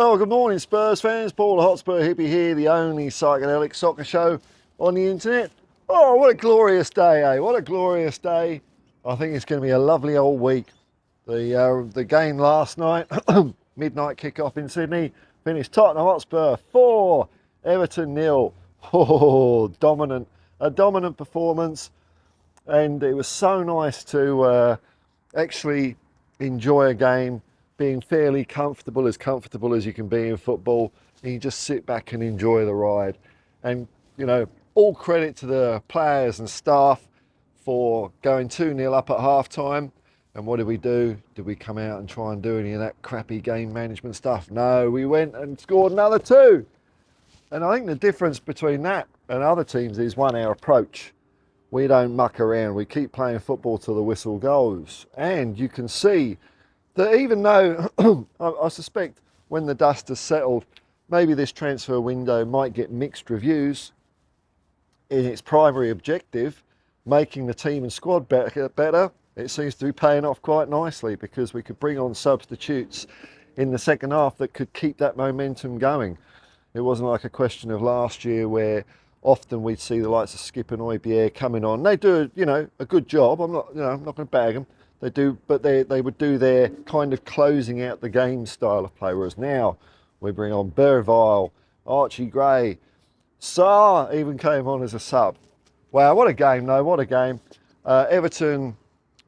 Well, good morning, Spurs fans. Paul the Hotspur hippie here, the only psychedelic soccer show on the internet. Oh, what a glorious day, eh? What a glorious day. I think it's going to be a lovely old week. The game last night, midnight kickoff in Sydney, finished Tottenham Hotspur 4, Everton 0. Oh, a dominant performance. And it was so nice to actually enjoy a game, being fairly comfortable as you can be in football, and you just sit back and enjoy the ride. And all credit to the players and staff for going 2-0 up at half time. And what did we do? Did we come out and try and do any of that crappy game management stuff? No, we went and scored another 2. And I think the difference between that and other teams is, one, our approach. We don't muck around. We keep playing football till the whistle goes. And you can see that even though I suspect when the dust has settled, maybe this transfer window might get mixed reviews, in its primary objective, making the team and squad better, it seems to be paying off quite nicely, because we could bring on substitutes in the second half that could keep that momentum going. It wasn't like a question of last year where often we'd see the likes of Skip and Oibier coming on. They do, a good job. I'm not going to bag them. They do, but they would do their kind of closing out the game style of play. Whereas now we bring on Bervile, Archie Gray, Sarr even came on as a sub. Wow, what a game though! What a game. Everton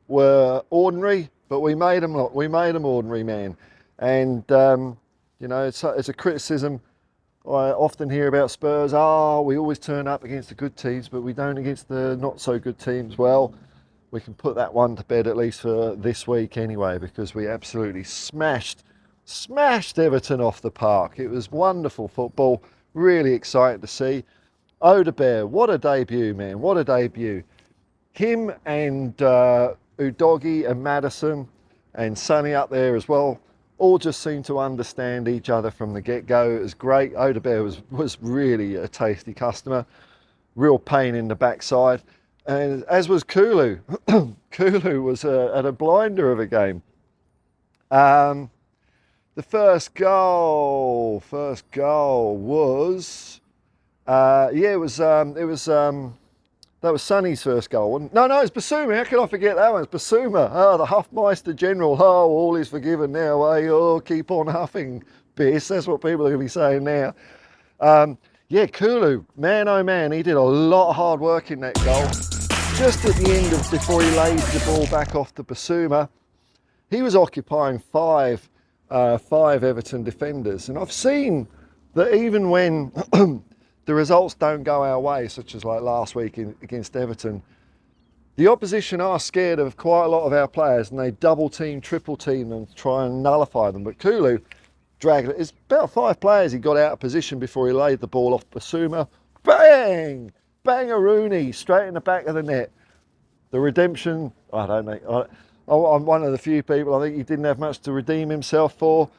were ordinary, but we made them ordinary, man. And it's a criticism I often hear about Spurs. We always turn up against the good teams, but we don't against the not so good teams. Well, we can put that one to bed, at least for this week anyway, because we absolutely smashed Everton off the park. It was wonderful football, really exciting to see. Odebear, what a debut, man, what a debut. Him and Udogie and Maddison and Sonny up there as well, all just seemed to understand each other from the get-go. It was great. Odebear was really a tasty customer, real pain in the backside. And as was Kulu. Kulu was at a blinder of a game. The first goal was, that was Sonny's first goal. No, it's Basuma. How can I forget that one? It's Basuma. Oh, the Huffmeister General. Oh, all is forgiven now. Oh, keep on huffing, Biss. That's what people are going to be saying now. Kulu, man, oh man, he did a lot of hard work in that goal. Just at the end before he laid the ball back off to Basuma, he was occupying five Everton defenders. And I've seen that even when the results don't go our way, such as like last week against Everton, the opposition are scared of quite a lot of our players, and they double team, triple team them to try and nullify them. But Kulu dragged it. It's about 5 players he got out of position before he laid the ball off Basuma. Bang! Bang-a-rooney, straight in the back of the net. The redemption, I don't know. I'm one of the few people I think he didn't have much to redeem himself for.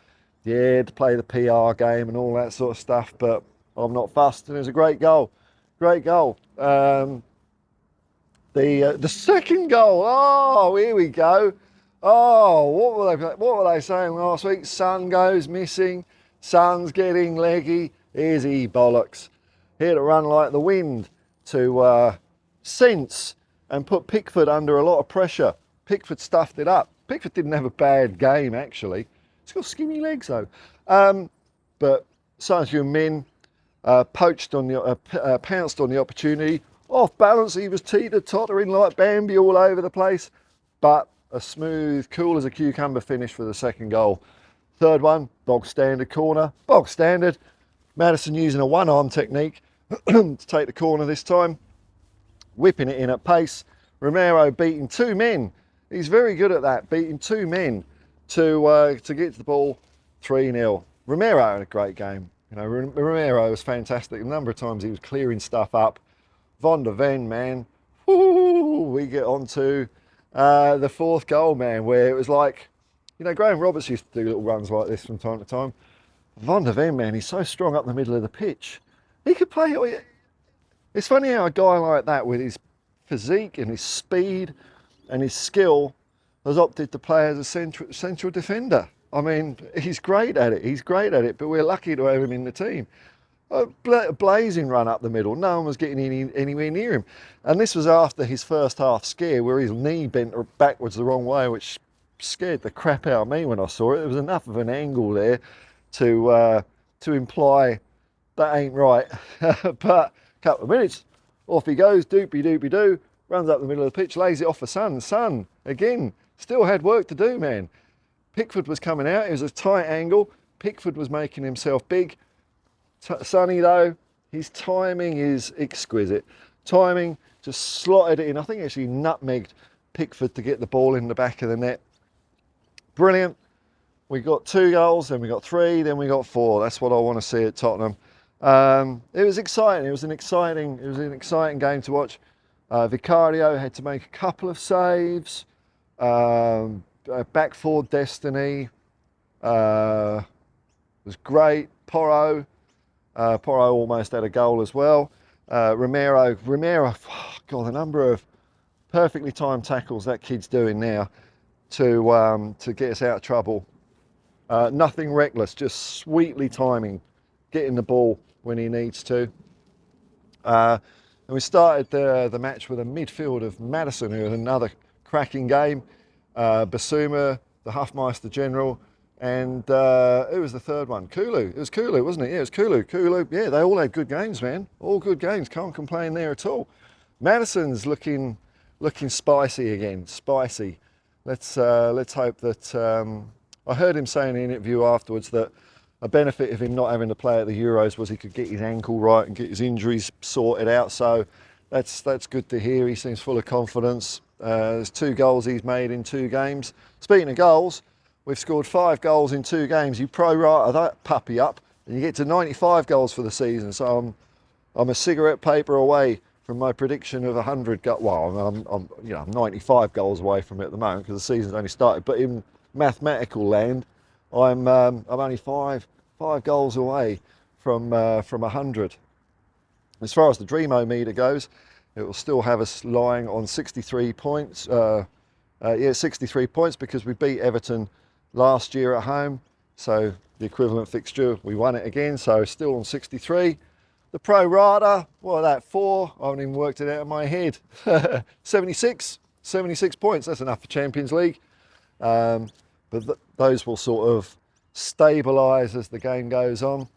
Yeah, to play the PR game and all that sort of stuff, but I'm not fussed, and it was a great goal. Great goal. The second goal, here we go. Oh, what were they saying last week? Son goes missing, Son's getting leggy. Here's he bollocks. Here to run like the wind to sense and put Pickford under a lot of pressure. Pickford stuffed it up. Pickford didn't have a bad game, actually. He's got skinny legs, though. But Son Heung-min pounced on the opportunity. Off balance, he was teeter-tottering like Bambi all over the place. But a smooth, cool as a cucumber finish for the second goal. Third one, bog standard corner. Bog standard. Maddison using a one-arm technique to take the corner this time. Whipping it in at pace. Romero beating 2 men. He's very good at that, beating 2 men to get to the ball. 3-0. Romero had a great game. Romero was fantastic. A number of times he was clearing stuff up. Van der Ven, man. We get on to the 4th goal, man, where it was like, Graham Roberts used to do little runs like this from time to time. Van der Ven, man, he's so strong up the middle of the pitch. He could play. It's funny how a guy like that, with his physique and his speed and his skill, has opted to play as a central defender. I mean, he's great at it. He's great at it, but we're lucky to have him in the team. A blazing run up the middle. No one was getting anywhere near him. And this was after his first half scare where his knee bent backwards the wrong way, which scared the crap out of me when I saw it. There was enough of an angle there to imply that ain't right. But a couple of minutes, off he goes, doopy-doopy-doo, runs up the middle of the pitch, lays it off for Son. Son, again, still had work to do, man. Pickford was coming out. It was a tight angle. Pickford was making himself big. Sonny, though, his timing is exquisite. Timing, just slotted it in. I think actually nutmegged Pickford to get the ball in the back of the net. Brilliant. We got 2 goals, then we got 3, then we got 4. That's what I want to see at Tottenham. It was exciting. It was an exciting game to watch. Vicario had to make a couple of saves. Back forward destiny was great. Porro almost had a goal as well. Romero, oh God, the number of perfectly timed tackles that kid's doing now to get us out of trouble. Nothing reckless, just sweetly timing, getting the ball when he needs to. And we started the match with a midfield of Maddison, who had another cracking game. Basuma, the Huffmeister General, and who was the third one? Kulu. It was Kulu, wasn't it? Yeah, it was Kulu. Kulu. Yeah, they all had good games, man. All good games. Can't complain there at all. Maddison's looking spicy again. Spicy. Let's hope that. I heard him say in an interview afterwards that a benefit of him not having to play at the Euros was he could get his ankle right and get his injuries sorted out. So that's good to hear. He seems full of confidence. There's 2 goals he's made in 2 games. Speaking of goals, we've scored 5 goals in 2 games. You prorate that puppy up, and you get to 95 goals for the season. So I'm a cigarette paper away from my prediction of 100 goals. Well, I'm 95 goals away from it at the moment because the season's only started. But in mathematical land, I'm only five goals away from 100. As far as the Dreamo meter goes, it will still have us lying on 63 points. 63 points because we beat Everton last year at home. So the equivalent fixture, we won it again. So still on 63. The pro rata, what was that, 4? I haven't even worked it out in my head. 76 points. That's enough for Champions League. But those will sort of stabilise as the game goes on.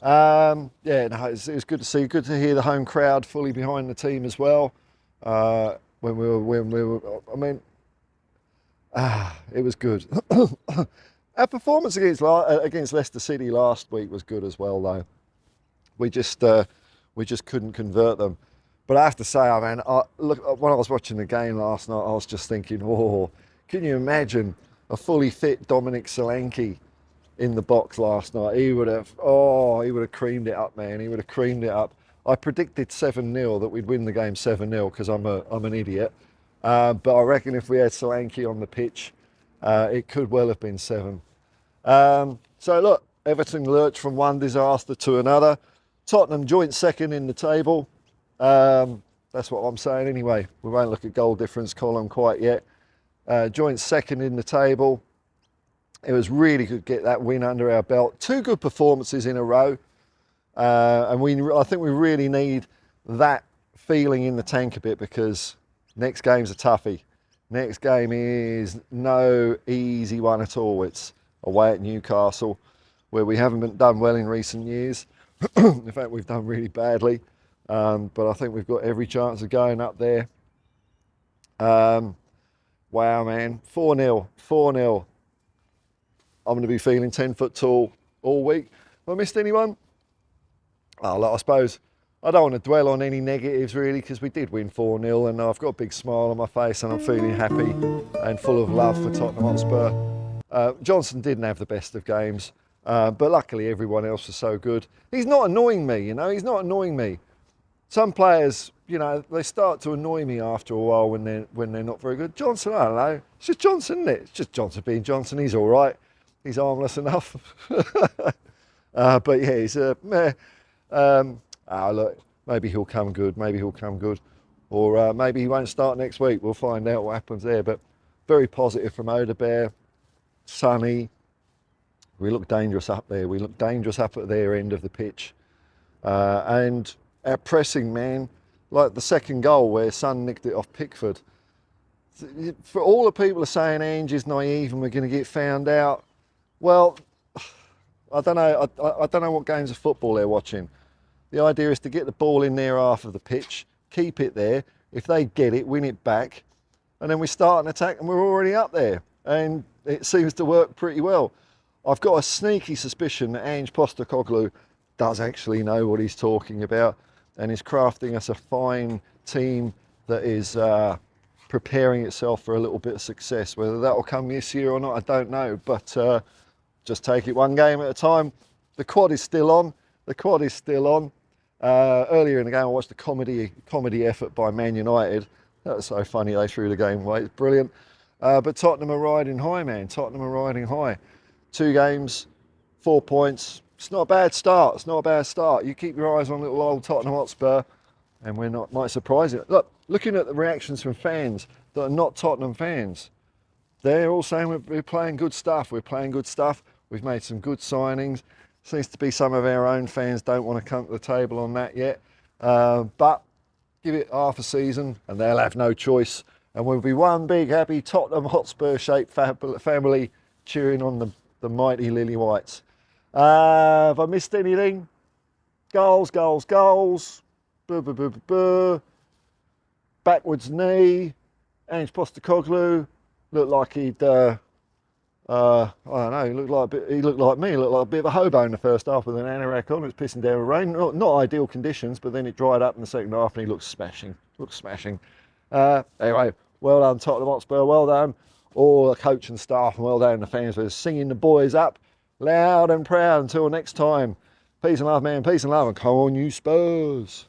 It was good to see. Good to hear the home crowd fully behind the team as well. When we were, it was good. Our performance against Leicester City last week was good as well, though. We just couldn't convert them. But I have to say, look, when I was watching the game last night, I was just thinking, oh, can you imagine a fully fit Dominic Solanke in the box last night? He would have creamed it up, man. He would have creamed it up. I predicted 7-0, that we'd win the game 7-0 because I'm an idiot. But I reckon if we had Solanke on the pitch, it could well have been 7. So look, Everton lurched from one disaster to another. Tottenham joint second in the table. That's what I'm saying anyway. We won't look at goal difference column quite yet. Joint second in the table. It was really good to get that win under our belt. 2 good performances in a row. And I think we really need that feeling in the tank a bit because next game's a toughie. Next game is no easy one at all. It's away at Newcastle, where we haven't done well in recent years. In fact, we've done really badly. But I think we've got every chance of going up there. Wow, man. 4-0. 4-0. I'm going to be feeling 10 foot tall all week. Have I missed anyone? Oh, look, I suppose I don't want to dwell on any negatives really because we did win 4-0 and I've got a big smile on my face and I'm feeling happy and full of love for Tottenham Hotspur. Johnson didn't have the best of games, but luckily everyone else was so good. He's not annoying me, he's not annoying me. Some players, they start to annoy me after a while when they're not very good. Johnson, I don't know. It's just Johnson, isn't it? It's just Johnson being Johnson. He's all right. He's harmless enough. But yeah, he's meh. Look, maybe he'll come good. Maybe he'll come good. Or maybe he won't start next week. We'll find out what happens there. But very positive from Odebear, Sonny, We look dangerous up there. We look dangerous up at their end of the pitch. And our pressing, man, like the second goal where Son nicked it off Pickford. For all the people are saying Ange is naive and we're going to get found out, well, I don't know. I don't know what games of football they're watching. The idea is to get the ball in their half of the pitch, keep it there. If they get it, win it back, and then we start an attack and we're already up there. And it seems to work pretty well. I've got a sneaky suspicion that Ange Postecoglou does actually know what he's talking about and is crafting us a fine team that is preparing itself for a little bit of success. Whether that will come this year or not, I don't know. But just take it one game at a time. The quad is still on. The quad is still on. Earlier in the game, I watched a comedy effort by Man United. That was so funny. They threw the game away. It's brilliant. But Tottenham are riding high, man. Tottenham are riding high. 2 games, 4 points. It's not a bad start. It's not a bad start. You keep your eyes on little old Tottenham Hotspur, and we're not might surprise you. Look, looking at the reactions from fans that are not Tottenham fans, they're all saying we're playing good stuff. We're playing good stuff. We've made some good signings. Seems to be some of our own fans don't want to come to the table on that yet. But give it half a season and they'll have no choice. And we'll be one big, happy Tottenham Hotspur-shaped family cheering on the mighty Lily Whites. Have I missed anything? Goals, goals, goals. Boo, boo, boo, boo, boo. Backwards knee. Ange Postecoglou looked like he'd... I don't know. He looked like me. He looked like a bit of a hobo in the first half with an anorak on. It was pissing down with rain. Not ideal conditions, but then it dried up in the second half, and he looked smashing. Anyway, well done, Tottenham Hotspur. Well done, all the coach and staff, and well done the fans for singing the boys up loud and proud. Until next time, peace and love, man. Peace and love, and come on, you Spurs.